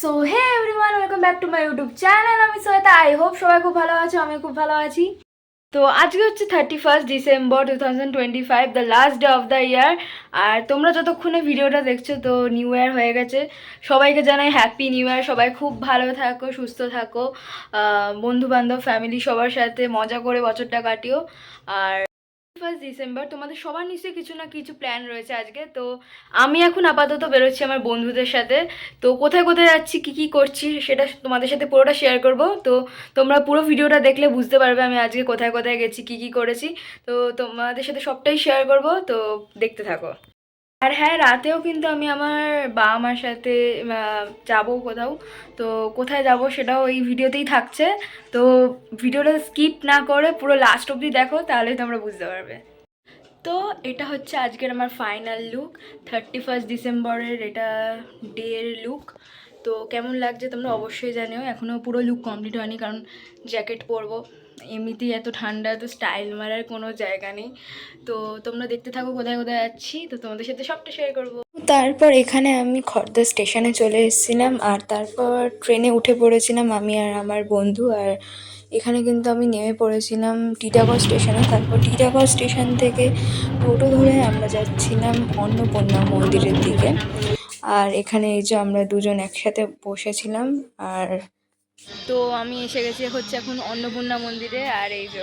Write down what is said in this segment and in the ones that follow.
So hey everyone, welcome back to my YouTube channel. আমি Shweta. I hope সবাই খুব ভালো আছো, আমি খুব ভালো আছি। তো আজকে হচ্ছে 31 December 2025, the last day of the year. আর তোমরা যতক্ষণে ভিডিওটা দেখছো তো নিউ ইয়ার হয়ে গেছে। সবাইকে জানাই হ্যাপি নিউ ইয়ার। সবাই খুব ভালো থাকো, সুস্থ থাকো, বন্ধু বান্ধব ফ্যামিলি সবার সাথে মজা করে বছরটা কাটিও। আর 1 ডিসেম্বর তোমাদের সবার নিশ্চয়ই কিছু না কিছু প্ল্যান রয়েছে আজকে। তো আমি এখন আপাতত বেরোচ্ছি আমার বন্ধুদের সাথে। তো কোথায় কোথায় যাচ্ছি, কি কি করছি সেটা তোমাদের সাথে পুরোটা শেয়ার করব। তো তোমরা পুরো ভিডিওটা দেখলে বুঝতে পারবে আমি আজকে কোথায় কোথায় গেছি, কি কি করেছি। তো তোমাদের সাথে সবটাই শেয়ার করব, তো দেখতে থাকো। আর হ্যাঁ, রাতেও কিন্তু আমি আমার বাবা মার সাথে যাব কোথাও। তো কোথায় যাব সেটাও এই ভিডিওতেই থাকছে। তো ভিডিওটা স্কিপ না করে পুরো লাস্ট অবধি দেখো, তাহলেই তোমরা বুঝতে পারবে। তো এটা হচ্ছে আজকের আমার ফাইনাল লুক, 31 ডিসেম্বরের এটা ডের লুক। তো কেমন লাগছে তোমরা অবশ্যই জানিও। এখনও পুরো লুক কমপ্লিট হয়নি, কারণ জ্যাকেট পরবো। এমনিতেই এত ঠান্ডা, তো স্টাইল মারার কোনো জায়গা নেই। তো তোমরা দেখতে থাকো কোথায় কোথায় যাচ্ছি, তো তোমাদের সাথে সবটা শেয়ার করবো। তারপর এখানে আমি খড়দা স্টেশনে চলে এসেছিলাম, আর তারপর ট্রেনে উঠে পড়েছিলাম আমি আর আমার বন্ধু। আর এখানে কিন্তু আমি নেমে পড়েছিলাম টিটাগড় স্টেশনে। তারপর টিটাগড় স্টেশন থেকে টোটো ধরে আমরা যাচ্ছিলাম অন্নপূর্ণা মন্দিরের দিকে। আর এখানে এই যে আমরা দুজন একসাথে বসেছিলাম। আর তো আমি এসে গেছি হচ্ছে এখন অন্নপূর্ণা মন্দিরে। আর এই যে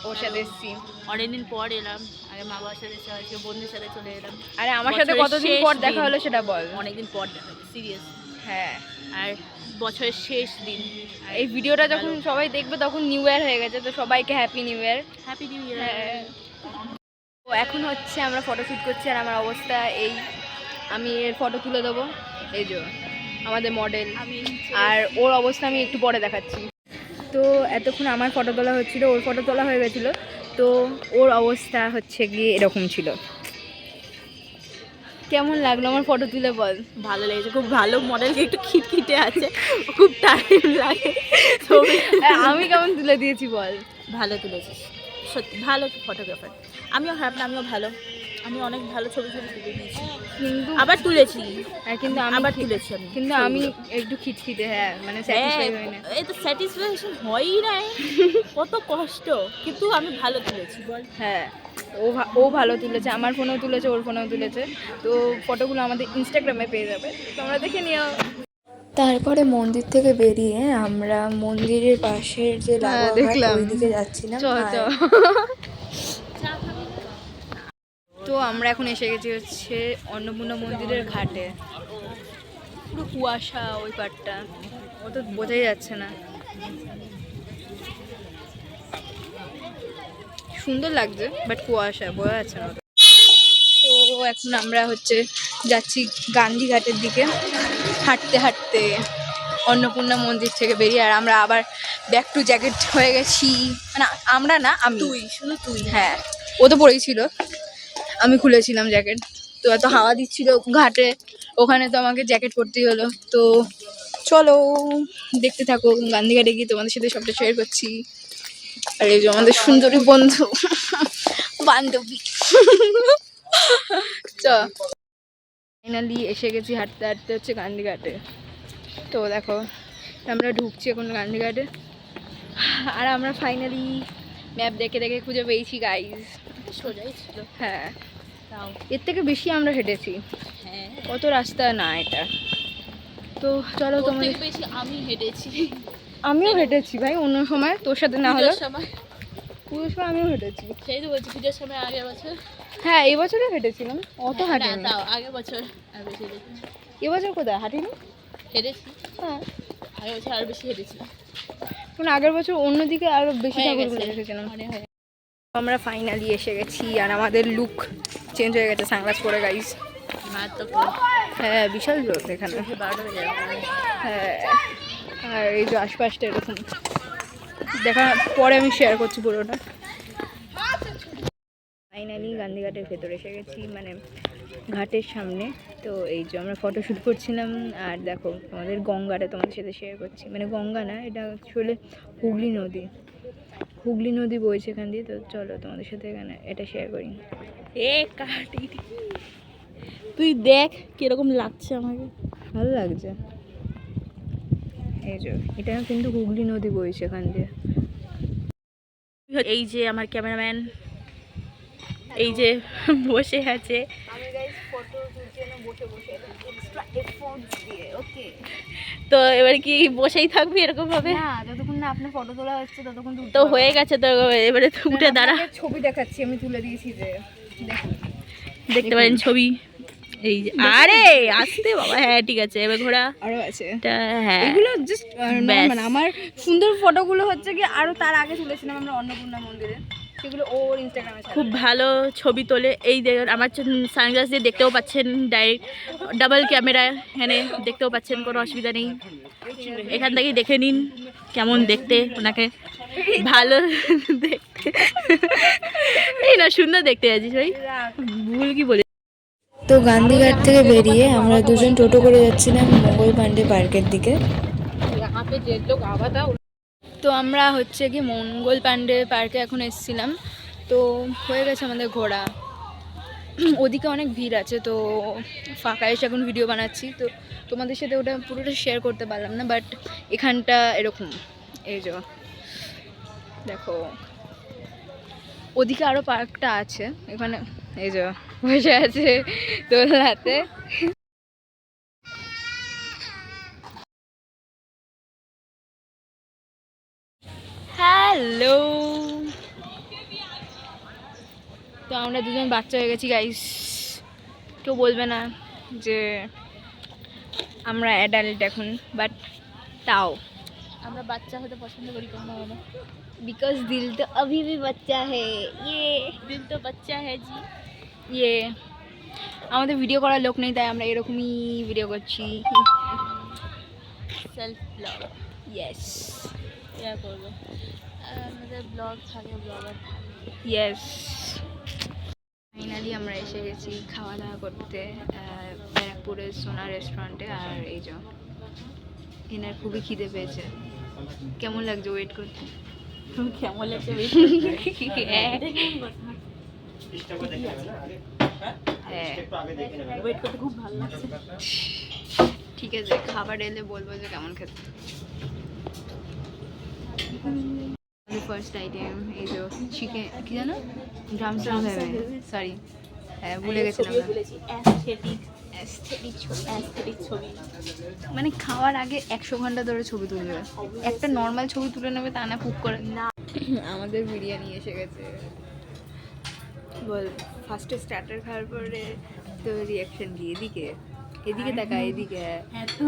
ওর সাথে এসেছি, অনেকদিন পর এলাম। আগে মা বাবার সাথে আজকে বন্ধুর সাথে চলে এলাম। আরে আমার সাথে কতদিন পর দেখা হলো সেটা বল। অনেকদিন পর দেখা হলো, সিরিয়াস। হ্যাঁ, আর বছরের শেষ দিন। এই ভিডিওটা যখন সবাই দেখবে তখন নিউ ইয়ার হয়ে গেছে, তো সবাইকে happy new year. Happy new year. হ্যাঁ। তো এখন হচ্ছে আমরা ফটো শ্যুট করছি, আর আমার অবস্থা এই, আমি এর ফটো তুলে দেবো। এই যে আমাদের মডেল, আর ওর অবস্থা আমি একটু পরে দেখাচ্ছি। তো এতক্ষণ আমার ফটো তোলা হচ্ছিল, ওর ফটো তোলা হয়ে গেছিলো। তো ওর অবস্থা হচ্ছে গিয়ে এরকম ছিল। কেমন লাগলো আমার ফটো তুলে বল। ভালো লেগেছে, খুব ভালো। মডেলকে একটু খিটখিটে আছে, খুব টাইম লাগে ছবি। আমি কেমন তুলে দিয়েছি বল। ভালো তুলেছিস, সত্যি ভালো ফটোগ্রাফার। আমিও খারাপ না, আমিও ভালো। আমি অনেক ভালো ছবি তুলে দিয়েছি, কিন্তু আবার তুলেছি। কিন্তু আমি আবার তুলেছি আমি, কিন্তু আমি একটু খিটখিটে। হ্যাঁ, মানে স্যাটিসফাই হই না। এই তো স্যাটিসফ্যাকশন হয়ই নাই, কত কষ্ট। কিন্তু আমি ভালো তুলেছি বল। হ্যাঁ, ও ভালো তুলেছে, আমার ফোনেও তুলেছে, ওর ফোনেও তুলেছে। তো ফটোগুলো আমাদের ইনস্টাগ্রামে পেয়ে যাবে, তোমরা দেখে নিও। তারপরে মন্দির থেকে বেরিয়ে আমরা মন্দিরের পাশের যে দেখলাম ওইদিকে যাচ্ছিলাম। তো আমরা এখন এসে গেছি হচ্ছে অন্নপূর্ণা মন্দিরের ঘাটে। পুরো কুয়াশা ওই পাটটা, ও তো বোঝাই যাচ্ছে না। সুন্দর লাগছে, বাট কুয়াশা, বোঝা যাচ্ছে না। তো এখন আমরা হচ্ছে যাচ্ছি গান্ধীঘাটের দিকে, হাঁটতে হাঁটতে অন্নপূর্ণা মন্দির থেকে বেরিয়ে। আর আমরা আবার ব্যাক টু জ্যাকেট হয়ে গেছি, মানে আমরা না, আমি, শুধু তুই। হ্যাঁ, ও তো পরেই ছিল, আমি খুলেছিলাম জ্যাকেট। তো এত হাওয়া দিচ্ছিল ঘাটে, ওখানে তো আমাকে জ্যাকেট পরতেই হলো। তো চলো দেখতে থাকো, গান্ধীঘাটে গিয়ে তোমাদের সাথে সবটা শেয়ার করছি। আর এই যে আমাদের সুন্দরী বন্ধু বান্ধবী। চ ফাইনালি এসে গেছি হাঁটতে হাঁটতে হচ্ছে গান্ধীঘাটে। তো দেখো আমরা ঢুকছি এখন গান্ধীঘাটে, আর আমরা ফাইনালি ম্যাপ দেখে দেখে খুঁজে পেয়েছি গাইজ। সোজাই ছিল। হ্যাঁ, এর থেকে বেশি আমরা হেঁটেছি। হ্যাঁ, কত রাস্তা না এটা। তো চলো তোমাদের বেশি আমি হেঁটেছি। আমিও হেঁটেছি ভাই, অন্য সময় তোর সাথে না হলো, সময় পুজোর সময় আমিও হেঁটেছি। সেই তো বলছি, পুজোর সময় আগের বছর। হ্যাঁ, এই বছরে হেঁটেছিলাম, অত হাঁটিনি। তাও আগের বছর আর বেশি হেঁটেছি। এবছর কোথায় হাঁটিনি? হেঁটেছি, হ্যাঁ, আগের বছর আর বেশি হেঁটেছি। কারণ আগের বছর অন্যদিকে আরো বেশি ঠাকুরগুলো দেখেছিলাম। আমরা ফাইনালি এসে গেছি, আর আমাদের লুক চেঞ্জ হয়ে গেছে, সানগ্লাস পরে গাইস। হ্যাঁ, বিশাল জোর এখানে। হ্যাঁ, আর এই যে আশপাশটা এরকম দেখা, পরে আমি শেয়ার করছি পুরোটা। ফাইনালি গান্ধীঘাটের ভেতরে এসে গেছি, মানে ঘাটের সামনে। তো এই যে আমরা ফটো শ্যুট করছিলাম, আর দেখো আমাদের গঙ্গাটা তোমাদের সাথে শেয়ার করছি। মানে গঙ্গা না, এটা অ্যাকচুয়ালি হুগলি নদী। হুগলি নদী বইছে এখান দিয়ে। তো চলো তোমাদের সাথে এখানে এটা শেয়ার করি। তুই দেখ কিরকম লাগছে আমাকে। ভালো লাগছে। এই যে এটা কিন্তু হুগলি নদী বইছে এখান দিয়ে। এই যে আমার ক্যামেরাম্যান এই যে বসে আছে। আমি গাইস ফটো তুলছি না বসে বসে এক্সট্রা এফোর্টস দিয়ে। ওকে, তো এবার কি বসেই থাকবি এরকম ভাবে? না যতক্ষণ না আপনার ফটো তোলা হচ্ছে ততক্ষণ তো হয়ে গেছে, তো এবারে তো উঠে দাঁড়া। ছবি দেখাচ্ছি, আমি তুলে দিয়েছি যে দেখুন, দেখতে পারেন ছবি। এই যে আরে আসতে বাবা, হ্যাঁ ঠিক আছে। এবার ঘোড়া আরো আছে হ্যাঁ, এগুলো জাস্ট ব্যাস। মানে আমার সুন্দর ফটোগুলো হচ্ছে কি আরো তার আগে তুলেছিলাম আমরা অন্নপূর্ণা মন্দিরে, সেগুলো ওর ইনস্টাগ্রামে খুব ভালো ছবি তোলে। এই দেখুন আমার সানগ্লাস দিয়ে দেখতেও পাচ্ছেন, ডাইরেক্ট ডাবল ক্যামেরা এখানে দেখতেও পাচ্ছেন, কোনো অসুবিধা নেই। এখান থেকেই দেখে নিন কেমন দেখতে ওনাকে, ভালো দেখতে এই না সুন্দর দেখতে আছিস ভাই, ভুল কি বলে। তো গান্ধীঘাট থেকে বেরিয়ে আমরা দুজন টোটো করে যাচ্ছিলাম মঙ্গল পাণ্ডে পার্কের দিকে। তো আমরা হচ্ছে কি মঙ্গল পাণ্ডে পার্কে এখন এসেছিলাম, তো হয়ে গেছে আমাদের ঘোরা। ওদিকে অনেক ভিড় আছে, তো ফাঁকা এসে এখন ভিডিও বানাচ্ছি, তো তোমাদের সাথে ওটা পুরোটা শেয়ার করতে পারলাম না, বাট এখানটা এরকম। এই যে দেখো ওদিকে আরও পার্কটা আছে, এখানে এই যে বসে আছে দোলনাতে। হ্যালো, তো আমরা দুজন বাচ্চা হয়ে গেছি গাইস, কেউ বলবে না যে আমরা অ্যাডাল্ট এখন, বাট তাও আমরা বাচ্চা হতে পছন্দ করি কেন বলো? বিকজ দিল তো अभी भी बच्चा है, দিল তো বাচ্চা হ্যাঁ জি। ইয়ে আমাদের ভিডিও করার লোক নেই, তাই আমরা এরকমই ভিডিও করছি। সেলফ ব্লগ ইয়েস ইয়া করবো, আমাদের ব্লগ থাকে, ব্লগার ইয়েস। ফাইনালি আমরা এসে গেছি খাওয়া দাওয়া করতে ব্যারাকপুরের সোনা রেস্টুরেন্টে। আর এই যে এনার খুবই খিদে পেয়েছে। কেমন লাগছে ওয়েট করতে? কেমন লাগছে? হ্যাঁ হ্যাঁ ওয়েট করতে খুব ভালো লাগছে। ঠিক আছে, খাবার এলে বলবো যে কেমন খেতে। ফার্স্ট আইটেম এই যে চিকেন, কি জানো, ড্রামস্টিক হবে, সরি হ্যাঁ ভুলে গেছিলাম। অ্যাস্থেটিক ছবি মানে খাওয়ার আগে 100 ঘন্টা ধরে ছবি তুলবে, একটা নর্মাল ছবি তুলে নেবে তা না, কুক করে না। আমাদের বিরিয়ানি এসে গেছে। বল ফার্স্টে স্টার্টার খাওয়ার পরে তো রিয়াকশন কি? এদিকে এদিকে তাকা, এদিকে। হ্যাঁ তো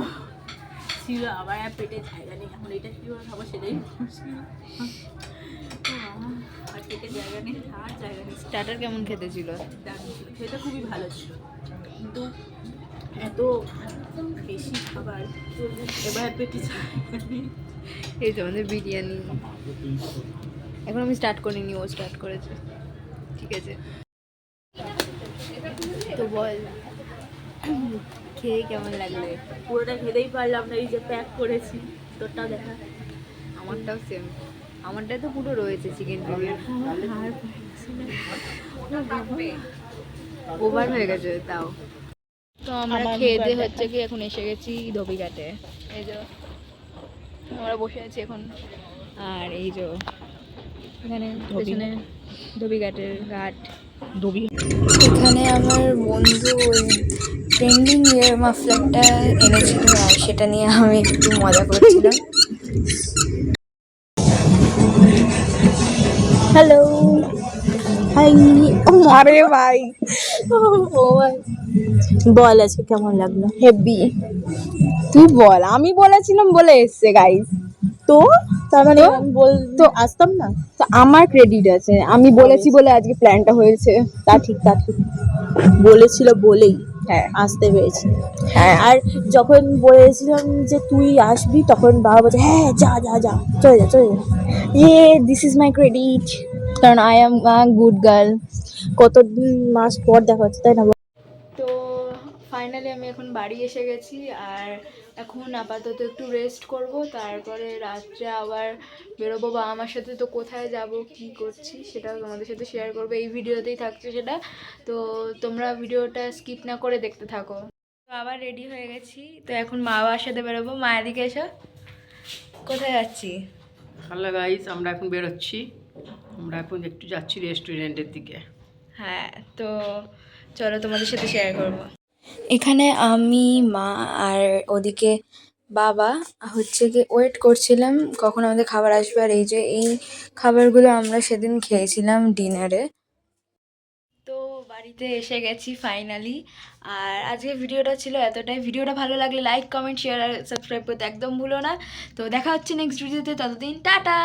ছিল আবার পেটে জায়গা নেই, এখন এটা কীভাবে খাবো সেটাই আর পেটে জায়গা নেই, আর জায়গা নেই। স্টার্টার কেমন খেতে ছিল? দারুণ ছিল, সেটা খুবই ভালো ছিল, কিন্তু এত বেশি খাবার এবার পেটে জায়গা নেই। এই তো আমাদের বিরিয়ানি। এখন আমি স্টার্ট করিনি, ও স্টার্ট করেছে। ঠিক আছে, তো বল খেয়ে কেমন লাগবে? পুরোটা খেতেই পারলাম না, এই যে প্যাক করেছি, তোরটাও দেখা। আমারটাও সেম, আমারটা তো পুরো রয়েছে চিকেন ওভার হয়ে গেছে তাও। তো আমরা আমার খেয়ে দিয়ে মুখ আর হচ্ছে কি এখন এসে গেছি ধোবিঘাটে। এই যে আমরা বসে আছি এখন, আর এই যে এখানে পেছনে ধোবিঘাটের ঘাট। এখানে আমার বন্ধু ওই ট্রেন্ডিং ইয়ার মাফলারটা এনেছিল আর সেটা নিয়ে আমি একটু মজা করছিলাম। হ্যালো হাই, আরে ভাই বল আজকে কেমন লাগলো? হেভি, তুই বল। আমি বলেছিলাম বলে এসছে গাইস, তো তার মানে তো? আমি বল তো আসতাম না। তো আমার ক্রেডিট আছে, আমি বলেছি বলে আজকে প্ল্যানটা হয়েছে। তা ঠিক বলেছিল বলেই হ্যাঁ আসতে পেরেছি। হ্যাঁ, আর যখন বলেছিলাম যে তুই আসবি, তখন বাবা বলছে হ্যাঁ যা যা যা, চলে যা চলে যা। দিস ইজ মাই ক্রেডিট, কারণ I am a good girl. কতদিন মাস পর দেখা হচ্ছে, তাই না? তো ফাইনালি আমি এখন বাড়ি এসে গেছি, আর এখন আপাতত একটু রেস্ট করব, তারপরে রাত্রে আবার বেরোবো। বা আমার সাথে তো কোথায় যাব কি করছি সেটাও তোমাদের সাথে শেয়ার করবো, এই ভিডিওতেই থাকছে সেটা। তো তোমরা ভিডিওটা স্কিপ না করে দেখতে থাকো। তো আবার রেডি হয়ে গেছি, তো এখন মা বাবার সাথে বেরোবো। মা এদিকে এসো, কোথায় যাচ্ছি? হ্যালো গাইস, আমরা এখন বেরোচ্ছি। আমরা এখন একটু যাচ্ছি রেস্টুরেন্টের দিকে। হ্যাঁ, তো চলো তোমাদের সাথে শেয়ার করবো। এখানে আমি, মা আর ওদিকে বাবা হচ্ছে কি ওয়েট করছিলাম কখন আমাদের খাবার আসবে। আর এই যে এই খাবারগুলো আমরা সেদিন খেয়েছিলাম ডিনারে। তো বাড়িতে এসে গেছি ফাইনালি। আর আজকের ভিডিওটা ছিল এতটাই। ভিডিওটা ভালো লাগলে লাইক, কমেন্ট, শেয়ার আর সাবস্ক্রাইব করতে একদম ভুলো না। তো দেখা হচ্ছে নেক্সট ভিডিওতে, ততদিন টাটা।